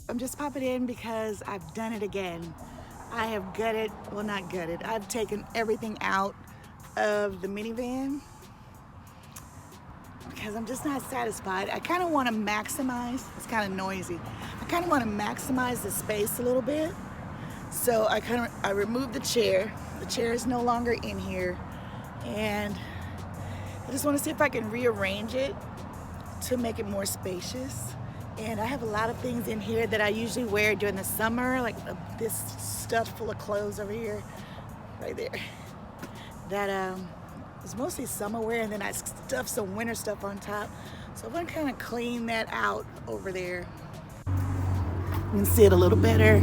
I'm just popping in because I've done it again. I have gutted, well not gutted, I've taken everything out of the minivan because I'm just not satisfied. I kind of want to maximize, it's kind of noisy, I kind of want to maximize the space a little bit. So I removed the chair. The chair is no longer in here. And I just want to see if I can rearrange it to make it more spacious. And I have a lot of things in here that I usually wear during the summer, like this stuff full of clothes over here, right there. That is mostly summer wear, and then I stuff some winter stuff on top. So I'm gonna kind of clean that out over there. You can see it a little better.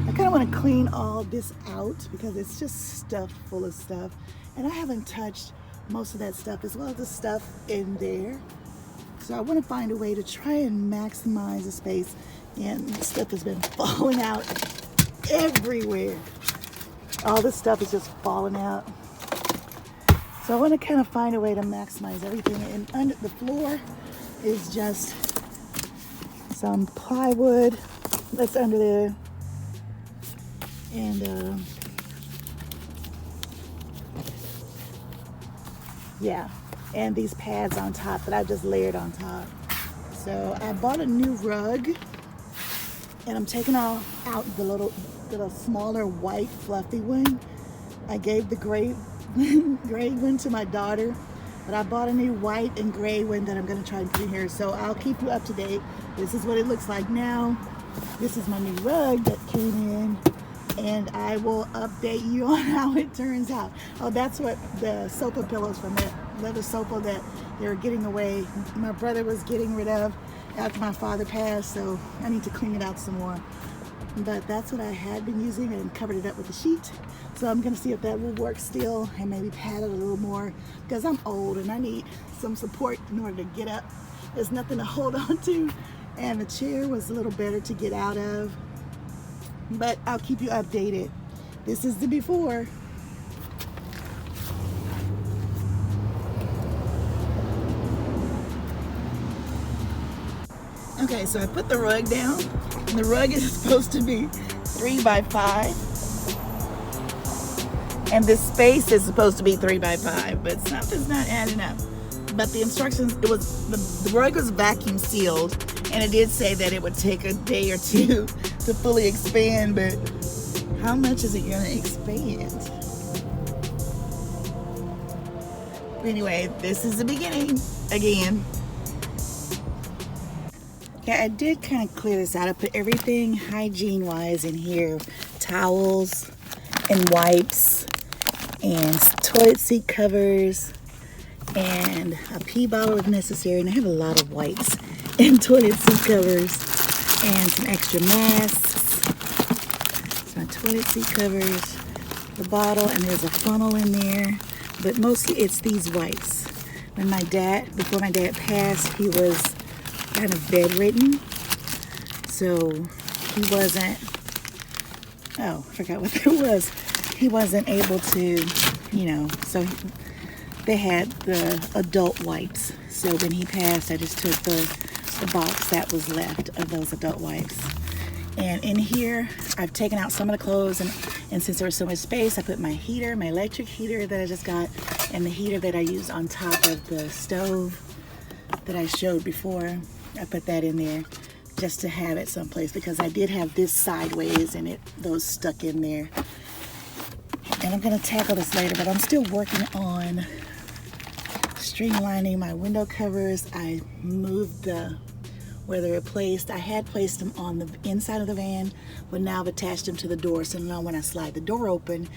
I kind of want to clean all this out because it's just stuffed full of stuff. And I haven't touched most of that stuff as well as the stuff in there. So I want to find a way to try and maximize the space. And stuff has been falling out everywhere. All this stuff is just falling out. So I want to kind of find a way to maximize everything. And under the floor is just some plywood that's under there. And yeah, and these pads on top that I just layered on top. So I bought a new rug, and I'm taking out the little smaller white fluffy one. I gave the gray one to my daughter, but I bought a new white and gray one that I'm gonna try and put in here. So I'll keep you up to date. This is what it looks like now. This is my new rug that came in, and I will update you on how it turns out. Oh, that's what the sofa pillows from that leather sofa that they were getting away. My brother was getting rid of after my father passed, so I need to clean it out some more. But that's what I had been using and covered it up with a sheet. So I'm gonna see if that will work still and maybe pad it a little more because I'm old and I need some support in order to get up. There's nothing to hold on to, and the chair was a little better to get out of. But I'll keep you updated. This is the before. Okay, so I put the rug down, and the rug is supposed to be 3 by 5. And this space is supposed to be 3 by 5, but something's not adding up. But the instructions, the rug was vacuum sealed, and it did say that it would take a day or two to fully expand, but how much is it gonna expand? Anyway, this is the beginning again. Yeah, I did kind of clear this out. I put everything hygiene-wise in here. Towels and wipes and toilet seat covers and a pee bottle if necessary. And I have a lot of wipes and toilet seat covers and some extra masks. So my toilet seat covers, the bottle, and there's a funnel in there. But mostly it's these wipes. Before my dad passed, he was kind of bedridden, so he wasn't, I forgot what that was. He wasn't able to, so they had the adult wipes. So when he passed, I just took the box that was left of those adult wipes. And in here, I've taken out some of the clothes, and since there was so much space, I put my heater, my electric heater that I just got, and the heater that I use on top of the stove that I showed before. I put that in there just to have it someplace because I did have this sideways and those stuck in there. And I'm gonna tackle this later, but I'm still working on streamlining my window covers. I moved where they were placed. I had placed them on the inside of the van, but now I've attached them to the door. So now when I slide the door open,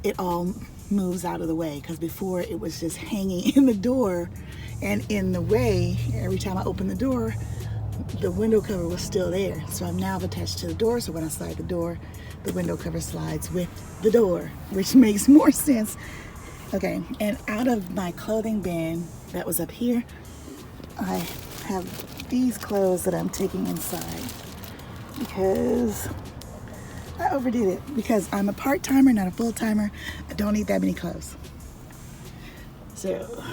it all moves out of the way, because before it was just hanging in the door and in the way. Every time I open the door, the window cover was still there. So I'm now attached to the door, so when I slide the door, the window cover slides with the door, which makes more sense. Okay, and out of my clothing bin that was up here, I have these clothes that I'm taking inside because I overdid it, because I'm a part-timer, not a full-timer. I don't need that many clothes. So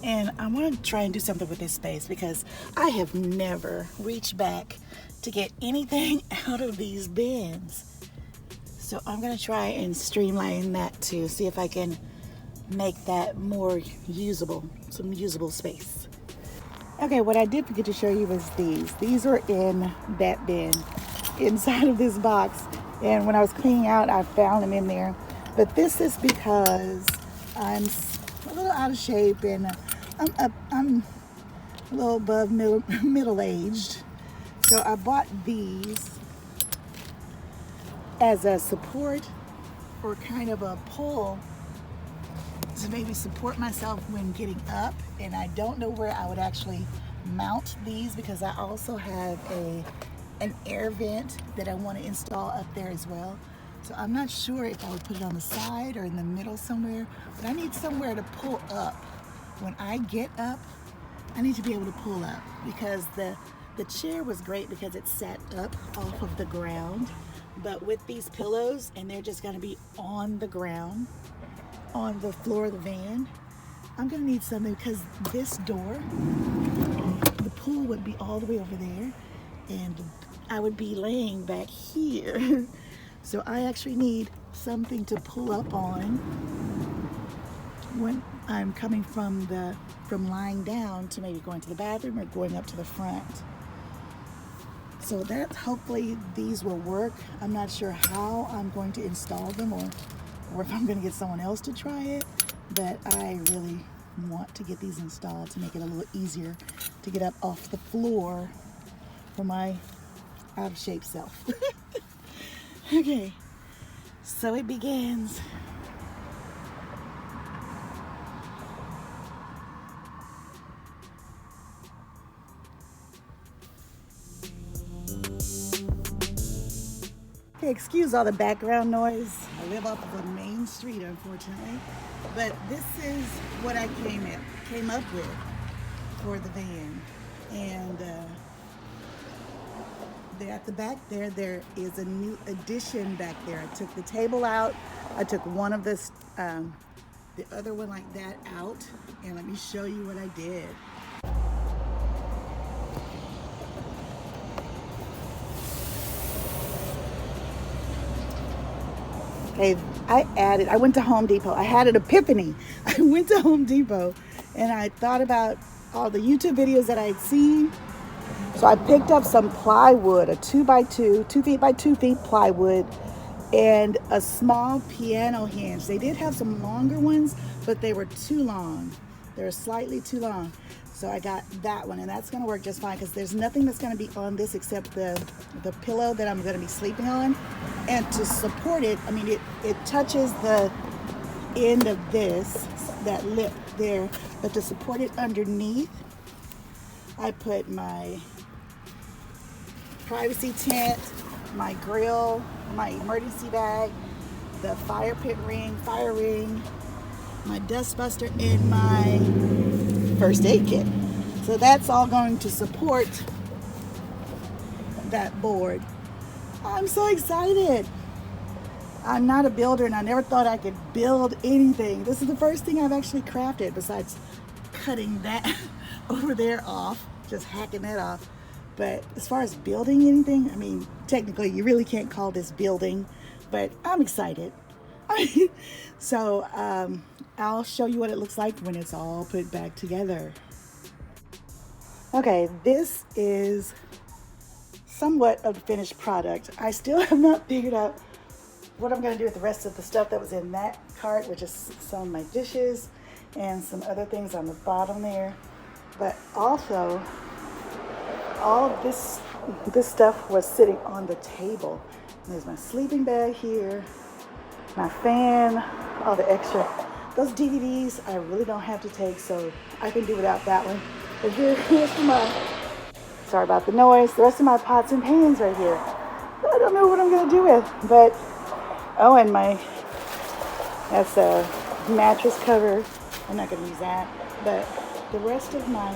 And I want to try and do something with this space because I have never reached back to get anything out of these bins. So I'm going to try and streamline that to see if I can make that more usable, some usable space. Okay, what I did forget to show you was these. These were in that bin, inside of this box. And when I was cleaning out, I found them in there. But this is because I'm a little out of shape and I'm a little above middle-aged. So I bought these as a support or kind of a pull to maybe support myself when getting up. And I don't know where I would actually mount these because I also have an air vent that I want to install up there as well. So I'm not sure if I would put it on the side or in the middle somewhere, but I need somewhere to pull up. When I get up, I need to be able to pull up because the chair was great because it sat up off of the ground. But with these pillows, and they're just gonna be on the ground, on the floor of the van, I'm gonna need something because this door, the pool would be all the way over there and I would be laying back here. So I actually need something to pull up on when I'm coming from lying down to maybe going to the bathroom or going up to the front. So that hopefully these will work. I'm not sure how I'm going to install them or if I'm going to get someone else to try it, but I really want to get these installed to make it a little easier to get up off the floor for my out of shape self. Okay, so it begins. Okay, excuse all the background noise. I live off of a main street, unfortunately, but this is what I came up with for the van. And at the back there is a new addition back there. I took the table out. I took one of the other one like that out, and let me show you what I did. Okay, I went to Home Depot. I had an epiphany. I went to Home Depot and I thought about all the YouTube videos that I'd seen. So I picked up some plywood, a 2x2, 2 feet by 2 feet plywood, and a small piano hinge. They did have some longer ones, but they were too long. They were slightly too long. So I got that one, and that's gonna work just fine because there's nothing that's gonna be on this except the pillow that I'm gonna be sleeping on. And to support it, I mean, it touches the end of this, that lip there, but to support it underneath, I put my privacy tent, my grill, my emergency bag, the fire ring, my dust buster, and my first aid kit. So that's all going to support that board. I'm so excited. I'm not a builder and I never thought I could build anything. This is the first thing I've actually crafted besides cutting that over there off, just hacking that off. But as far as building anything, I mean, technically you really can't call this building, but I'm excited. So I'll show you what it looks like when it's all put back together. Okay, this is somewhat of the finished product. I still have not figured out what I'm going to do with the rest of the stuff that was in that cart, which is some of my dishes and some other things on the bottom there. But also, all of this stuff was sitting on the table. And there's my sleeping bag here, my fan, all the extra. Those DVDs I really don't have to take, so I can do without that one. But here's my, sorry about the noise, the rest of my pots and pans right here. I don't know what I'm going to do with, but, oh, and that's a mattress cover. I'm not going to use that. But the rest of my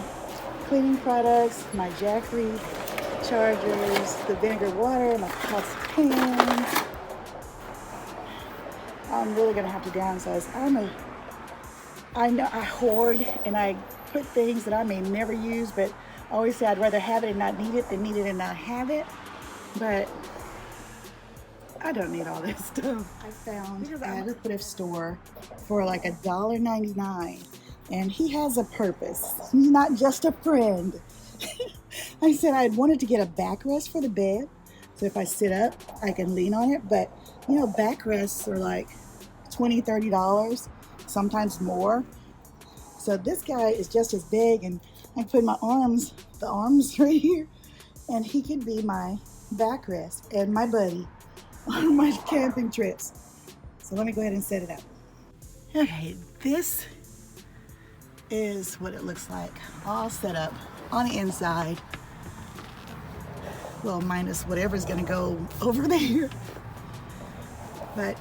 cleaning products, my Jackery chargers, the vinegar water, my pots and pans. I'm really going to have to downsize. I know I hoard and I put things that I may never use, but I always say I'd rather have it and not need it than need it and not have it. But I don't need all this stuff. I found at a thrift store for like $1.99, and he has a purpose. He's not just a friend. I said I wanted to get a backrest for the bed, so if I sit up, I can lean on it. But you know, backrests are like $20, $30, sometimes more. So this guy is just as big, and I can put my arms, the arms right here, and he can be my backrest and my buddy on my camping trips. So let me go ahead and set it up. Okay, this is what it looks like, all set up on the inside. Well, minus whatever's gonna go over there. But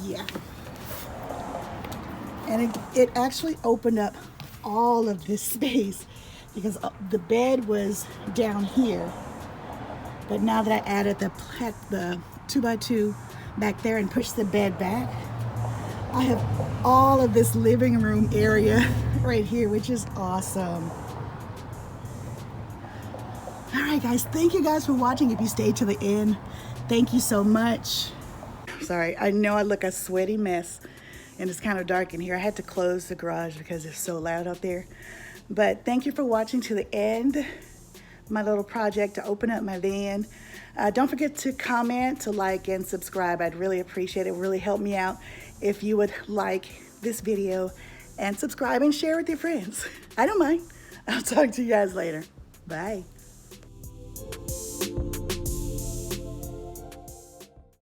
yeah. And it actually opened up all of this space because the bed was down here. But now that I added the 2x2 back there and pushed the bed back, I have all of this living room area right here, which is awesome. All right, guys, thank you guys for watching. If you stayed to the end, thank you so much. Sorry, I know I look a sweaty mess and it's kind of dark in here. I had to close the garage because it's so loud up there. But thank you for watching to the end. My little project to open up my van. Don't forget to comment, to like, and subscribe. I'd really appreciate it. It would really help me out if you would like this video and subscribe and share with your friends. I don't mind. I'll talk to you guys later. Bye.